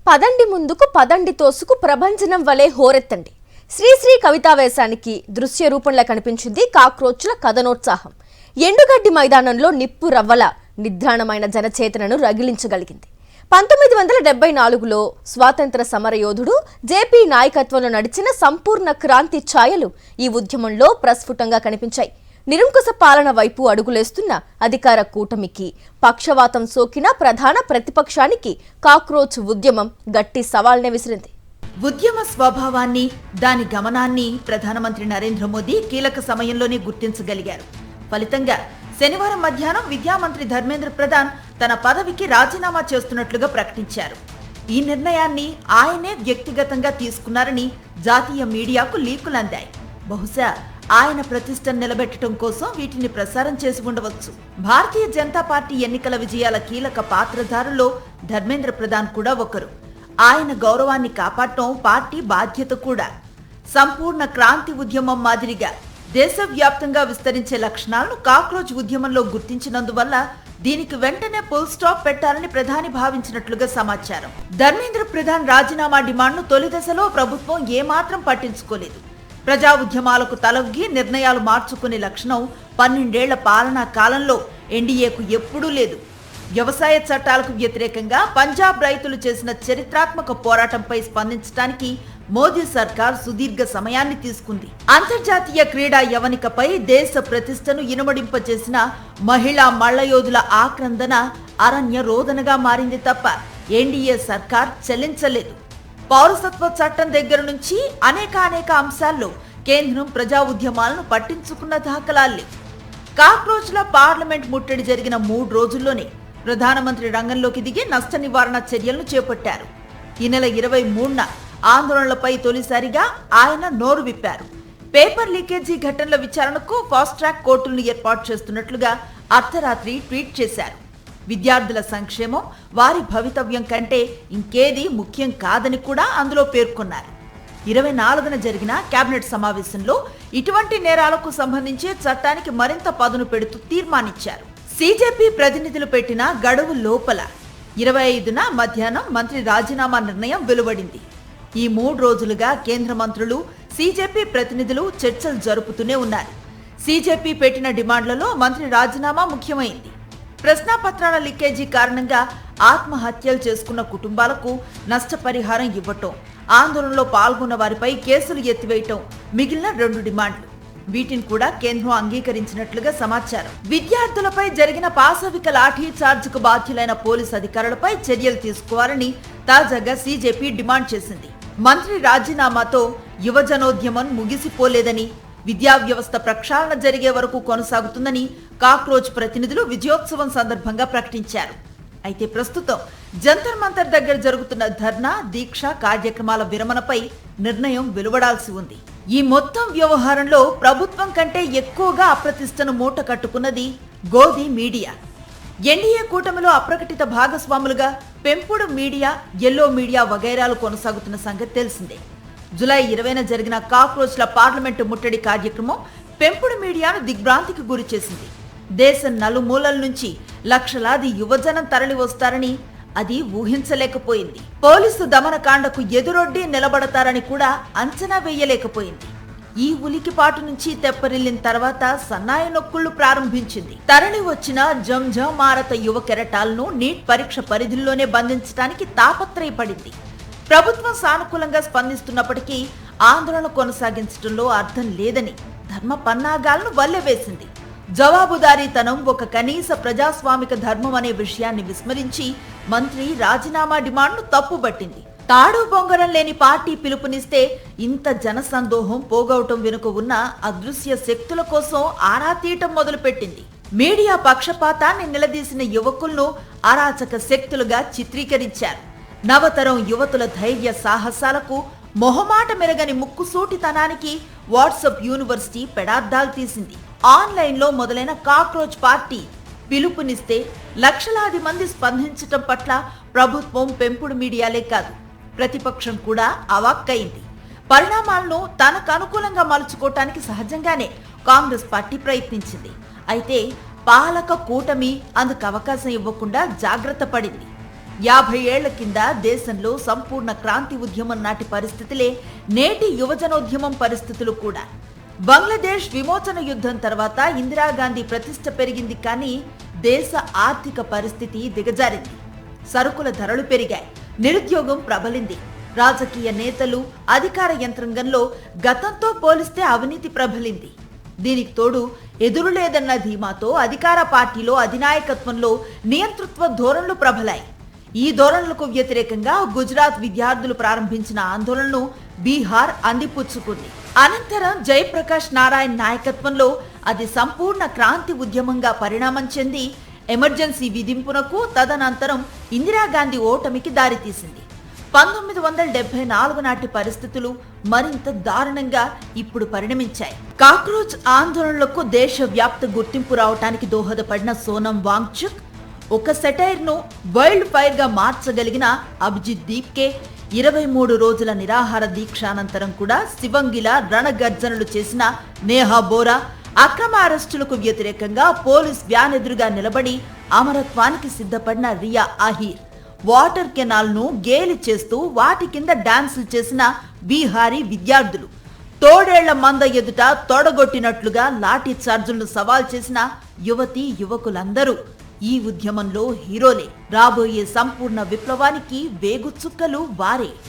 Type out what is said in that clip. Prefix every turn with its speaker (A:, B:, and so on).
A: పదండి ముందుకు పదండి తోసుకు ప్రభంజనం వలె హోరెత్తండి. శ్రీశ్రీ కవితావేశానికి దృశ్య రూపంలో కనిపించింది కాక్రోచ్ల కథనోత్సాహం. ఎండుగడ్డి మైదానంలో నిప్పు రవ్వల నిద్రాణమైన జనచేతనను రగిలించగలిగింది. 1974లో స్వాతంత్ర సమరయోధుడు జేపీ నాయకత్వంలో నడిచిన సంపూర్ణ క్రాంతి ఛాయలు ఈ ఉద్యమంలో ప్రస్ఫుటంగా కనిపించాయి. నిరంకుశ పాలన వైపు అడుగులేస్తున్న అధికార కూటమికి, పక్షవాతం సోకిన ప్రధాన ప్రతిపక్షానికి కాక్రోచ్ ఉద్యమం గట్టి సవాల్నే విసిరింది.
B: ఉద్యమ స్వభావాన్ని, దాని గమనాన్ని ప్రధానమంత్రి నరేంద్ర మోదీ కీలక సమయంలోనే గుర్తించగలిగారు. ఫలితంగా శనివారం మధ్యాహ్నం విద్యామంత్రి ధర్మేంద్ర ప్రధాన్ తన పదవికి రాజీనామా చేస్తున్నట్లుగా ప్రకటించారు. ఈ నిర్ణయాన్ని ఆయనే వ్యక్తిగతంగా తీసుకున్నారని జాతీయ మీడియాకు లీకులు అందాయి. బహుశా ఆయన ప్రతిష్టను నిలబెట్టడం కోసం వీటిని ప్రసారం చేసి ఉండవచ్చు. భారతీయ జనతా పార్టీ ఎన్నికల విజయాల కీలక పాత్రధారుల్లో ధర్మేంద్ర ప్రధాన్ కూడా ఒకరు. ఆయన గౌరవాన్ని కాపాడటం పార్టీ బాధ్యత కూడా. సంపూర్ణ క్రాంతి ఉద్యమం మాదిరిగా దేశవ్యాప్తంగా విస్తరించే లక్షణాలను కాక్రోచ్ ఉద్యమంలో గుర్తించినందువల్ల దీనికి వెంటనే ఫుల్ స్టాప్ పెట్టాలని ప్రధాని భావించినట్లుగా సమాచారం. ధర్మేంద్ర ప్రధాన్ రాజీనామా డిమాండ్ను తొలి దశలో ప్రభుత్వం ఏమాత్రం పట్టించుకోలేదు. ప్రజా ఉద్యమాలకు తలొగ్గి నిర్ణయాలు మార్చుకునే లక్షణం 12 ఏళ్ల పాలనా కాలంలో ఎన్డీఏకు ఎప్పుడూ లేదు. వ్యవసాయ చట్టాలకు వ్యతిరేకంగా పంజాబ్ రైతులు చేసిన చరిత్రాత్మక పోరాటంపై స్పందించడానికి మోదీ సర్కార్ సుదీర్ఘ సమయాన్ని తీసుకుంది. అంతర్జాతీయ క్రీడా యవనికపై దేశ ప్రతిష్టను ఇనుమడింపచేసిన మహిళా మల్లయోధుల ఆక్రందన అరణ్య రోదనగా మారింది తప్ప ఎన్డీఏ సర్కార్ చెల్లించలేదు. పౌరసత్వ చట్టం దగ్గర నుంచి అనేక అంశాల్లో కేంద్రం ప్రజా ఉద్యమాలను పట్టించుకున్న దాఖలాలే. కాక్రోచ్ల పార్లమెంట్ ముట్టడి జరిగిన 3 రోజుల్లోనే ప్రధానమంత్రి రంగంలోకి దిగి నష్ట నివారణ చర్యలను చేపట్టారు. ఈ నెల 23న ఆందోళనలపై తొలిసారిగా ఆయన నోరు విప్పారు. పేపర్ లీకేజీ ఘటనల విచారణకు ఫాస్ట్ ట్రాక్ కోర్టులను ఏర్పాటు చేస్తున్నట్లుగా అర్ధరాత్రి ట్వీట్ చేశారు. విద్యార్థుల సంక్షేమం, వారి భవితవ్యం కంటే ఇంకేది ముఖ్యం కాదని కూడా అందులో పేర్కొన్నారు. 24న జరిగిన కేబినెట్ సమావేశంలో ఇటువంటి నేరాలకు సంబంధించి చట్టానికి మరింత పదును పెడుతూ తీర్మానించారు. సీజేపీ ప్రతినిధులు పెట్టిన గడువు లోపల 25న మధ్యాహ్నం మంత్రి రాజీనామా నిర్ణయం వెలువడింది. ఈ 3 రోజులుగా కేంద్ర మంత్రులు, సీజేపీ ప్రతినిధులు చర్చలు జరుపుతూనే ఉన్నారు. సీజేపీ పెట్టిన డిమాండ్లలో మంత్రి రాజీనామా ముఖ్యమైంది. ప్రశ్నాపత్రాల లీకేజీ కారణంగా ఆత్మహత్యలు చేసుకున్న కుటుంబాలకు నష్టపరిహారం ఇవ్వటం, ఆందోళనలో పాల్గొన్న వారిపై కేసులు ఎత్తివేయటం మిగిలిన 2 డిమాండ్లు. వీటిని కూడా కేంద్రం అంగీకరించినట్లుగా సమాచారం. విద్యార్థులపై జరిగిన పాశవిక లాఠీ చార్జ్కు బాధ్యులైన పోలీసు అధికారులపై చర్యలు తీసుకోవాలని తాజాగా సీజేపీ డిమాండ్ చేసింది. మంత్రి రాజీనామాతో యువజనోద్యమం ముగిసిపోలేదని, విద్యా వ్యవస్థ ప్రక్షాళన జరిగే వరకు కొనసాగుతుందని కాక్రోచ్ ప్రతినిధులు విజయోత్సవం సందర్భంగా ప్రకటించారు. అయితే ప్రస్తుతం జంతర్ మంతర్ దగ్గర జరుగుతున్న ధర్నా, దీక్ష కార్యక్రమాల విరమణపై నిర్ణయం వెలువడాల్సి ఉంది. ఈ మొత్తం వ్యవహారంలో ప్రభుత్వం కంటే ఎక్కువగా అప్రతిష్టను మూట కట్టుకున్నది గోధి మీడియా. ఎన్డీఏ కూటమిలో అప్రకటిత భాగస్వాములుగా పెంపుడు మీడియా, ఎల్లో మీడియా వగైరాలు కొనసాగుతున్న సంగతి తెలిసిందే. జూలై 20న జరిగిన కాక్రోచ్ల పార్లమెంటు ముట్టడి కార్యక్రమం పెంపుడు మీడియాను దిగ్భ్రాంతికి గురి చేసింది. దేశం నలుమూలల నుంచి లక్షలాది యువజనం తరలి వస్తారని అది ఊహించలేకపోయింది. పోలీసు దమనకాండకు ఎదురొడ్డి నిలబడతారని కూడా అంచనా వేయలేకపోయింది. ఈ ఉలికిపాటు నుంచి తెప్పరిల్లిన తర్వాత సన్నాయి నొక్కుళ్లు ప్రారంభించింది. తరలి వచ్చిన జంఝామారత యువ కెరటాలను నీట్ పరీక్ష పరిధిలోనే బంధించడానికి తాపత్రయపడింది. ప్రభుత్వం సానుకూలంగా స్పందిస్తున్నప్పటికీ ఆందోళన కొనసాగించడంలో అర్థం లేదని ధర్మ పన్నాగాలను వల్లెవేసింది. జవాబుదారీతనం ఒక కనీస ప్రజాస్వామిక ధర్మం అనే విషయాన్ని విస్మరించి మంత్రి రాజీనామా డిమాండ్ను తప్పుబట్టింది. తాడు బొంగరం లేని పార్టీ పిలుపునిస్తే ఇంత జనసందోహం పోగొవటం వెనుక ఉన్న అదృశ్య శక్తుల కోసం ఆరా తీయటం మొదలుపెట్టింది. మీడియా పక్షపాతాన్ని నిలదీసిన యువకులను అరాచక శక్తులుగా చిత్రీకరించారు. నవతరం యువతుల ధైర్య సాహసాలకు, మొహమాట మెరగని ముక్కుసూటితనానికి వాట్సాప్ యూనివర్సిటీ పెడార్థాలు తీసింది. ఆన్లైన్లో మొదలైన కాక్రోచ్ పార్టీ పిలుపునిస్తే లక్షలాది మంది స్పందించటం పట్ల ప్రభుత్వం, పెంపుడు మీడియాలే కాదు ప్రతిపక్షం కూడా అవాక్కయింది. పరిణామాలను తనకు అనుకూలంగా మలుచుకోవటానికి సహజంగానే కాంగ్రెస్ పార్టీ ప్రయత్నించింది. అయితే పాలక కూటమి అందుకు అవకాశం ఇవ్వకుండా జాగ్రత్త పడింది. 50 ఏళ్ల కింద దేశంలో సంపూర్ణ క్రాంతి ఉద్యమం నాటి పరిస్థితులే నేటి యువజనోద్యమం పరిస్థితులు కూడా. బంగ్లాదేశ్ విమోచన యుద్ధం తర్వాత ఇందిరాగాంధీ ప్రతిష్ట పెరిగింది, కానీ దేశ ఆర్థిక పరిస్థితి దిగజారింది. సరుకుల ధరలు పెరిగాయి, నిరుద్యోగం ప్రబలింది. రాజకీయ నేతలు, అధికార యంత్రాంగంలో గతంతో పోలిస్తే అవినీతి ప్రబలింది. దీనికి తోడు ఎదురులేదన్న ధీమాతో అధికార పార్టీలో అధినాయకత్వంలో నియంతృత్వ ధోరణులు ప్రబలాయి. ఈ ధోరణులకు వ్యతిరేకంగా గుజరాత్ విద్యార్థులు ప్రారంభించిన ఆందోళనను బీహార్ అందిపుచ్చుకుంది. అనంతరం జయప్రకాష్ నారాయణ్ నాయకత్వంలో అది సంపూర్ణ క్రాంతి ఉద్యమంగా పరిణామం చెంది ఎమర్జెన్సీ విధింపునకు, తదనంతరం ఇందిరాగాంధీ ఓటమికి దారితీసింది. 1974 నాటి పరిస్థితులు మరింత దారుణంగా ఇప్పుడు పరిణమించాయి. కాక్రోచ్ ఆందోళనలకు దేశవ్యాప్త గుర్తింపు రావటానికి దోహదపడిన సోనం వాంగ్చుక్, ఒక సెటైర్ ను వైల్డ్ ఫైర్ గా మార్చగలిగిన అభిజిత్ దీప్కే 23 రోజుల నిరాహార దీక్ష అనంతరం కూడా శివంగిల రణగర్జనలు చేసిన నేహా బోరా, అక్రమ అరెస్టులకు వ్యతిరేకంగా పోలీస్ వ్యాన్ ఎదురుగా నిలబడి అమరత్వానికి సిద్ధపడిన రియా ఆహిర్, వాటర్ కెనాల్ ను గేలి చేస్తూ వాటి కింద డాన్సులు చేసిన బీహారీ విద్యార్థులు, తోడేళ్ల మంద ఎదుట తొడగొట్టినట్లుగా లాఠీ చార్జులను సవాల్ చేసిన యువతీ యువకులందరూ ఈ ఉద్యమంలో హీరోలే. రాబోయే సంపూర్ణ విప్లవానికి వేగుచుక్కలు వారే.